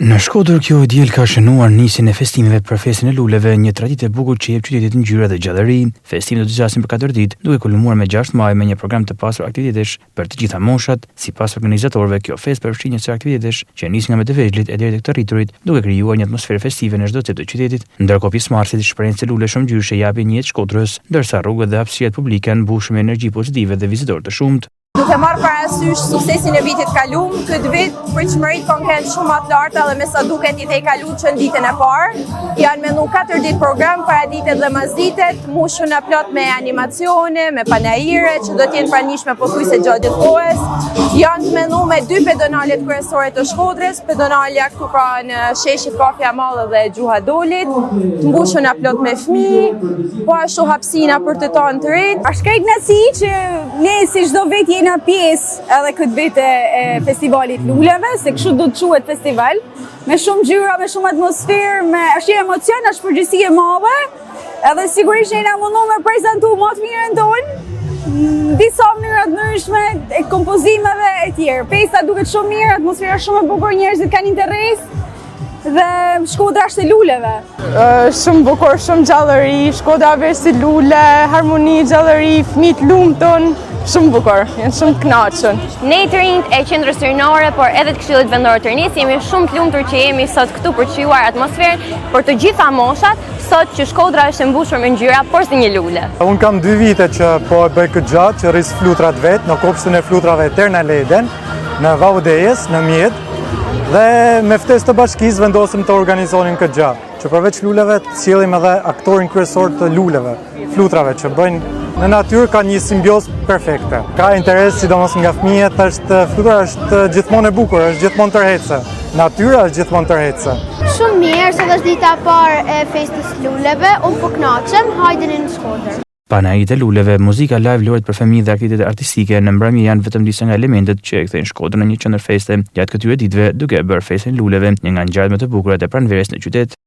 Në Shkodër, kjo diel ka shënuar nisjen e festimeve për Festin e Luleve, një traditë e bukur që jep qytetit ngjyra dhe gjallëri. Festimet do të zgjasin për 4 ditë, duke kulmuar me 6 maj me një program të pasur aktivitetesh për të gjitha moshat. Sipas organizatorëve, kjo festë përfshin një sër aktivitetesh që nis nga më të vegjëlit e deri tek të rriturit, duke krijuar një atmosferë festive në çdo cep të qytetit. Ndërkohë pjesëmarrësit shprehin se Lule shumë ngjyrëshe japin një jetë Shkodrës, ndërsa rrugët dhe hapësirat publike mbushur me energji pozitive dhe vizitorë të shumtë. Duke marrë parasysh suksesin e vitit kalum, këtë vit pritshmëritë kanë qenë shumë më të larta dhe me sa duket i tej kaluar që në ditën e parë. Janë menu 4 ditë program, paraditet dhe mazditet, mbushur në plot me animacione, me panajire që do të jenë pranishme pothuajse gjatë gjithë kohës. Janë të menu me 2 pedonalet kryesore të Shkodrës, pedonalja këtu pra në sheshi Kafja Madhe dhe Gjuha Dolit, të mbushur në plot me fëmijë, po ashtu hapësina për të tanë të rinj. Është krejt kënaqësi që ne si çdo vit jena pjesë edhe këtë vit e festivalit Luleve, se kështu do të quhet festival, me shumë ngjyra, me shumë atmosferë, është një emocion, është përgjegjësi e madhe, edhe sigurisht jena mundu me prezantu më të mirën tonë, disa mënyra të ndryshme, e kompozimeve e tjerë. Festa duket shumë mirë, atmosfera shumë e bukur, njerëzit kanë interes, dhe Shkodra është e Luleve. Shumë bukur, shumë gjallëri, Shkodra versi Lule, harmoni, gjallëri, fëmijët lumtur, shumë bukur, janë shumë të kënaqur. Ne të rinjt e qendrës rinore, por edhe të Këshillit Vendor të Rinisë, jemi shumë të lumtur që jemi sot këtu për të krijuar atmosferën për të gjitha moshat, sot që Shkodra është e mbushur me ngjyra, por si një lule. Unë kam 2 vite që po e bëj këtë gjatë, që rris flutrat vet në kopshtin e flutrave Eterna Leden, në Vaudejes, në Mjet, dhe me ftesë të bashkisë vendosëm të organizonim këtë gjatë, që përveç luleve të sjellim edhe aktorin kryesor të luleve, flutrave që bëjnë në natyrë, ka një simbiozë perfekte. Ka interes sidomos nga fëmijët, flutura është gjithmonë e bukur, është gjithmonë tërheqëse. Natyra është gjithmonë tërheqëse. Shumë mirë, sot është dita e parë e festës Luleve, unë po kënaqem, hajdeni në Shkodër. Panajit e Luleve, muzika live, lojët për fëmijë dhe aktivitete artistike në mbrëmje janë vetëm disa nga elementet që e kthejnë Shkodrën në një qendër feste gjatë këtyre ditëve, duke bërë Festin e Luleve një nga ngjarjet më të bukura të pranverës në qytet.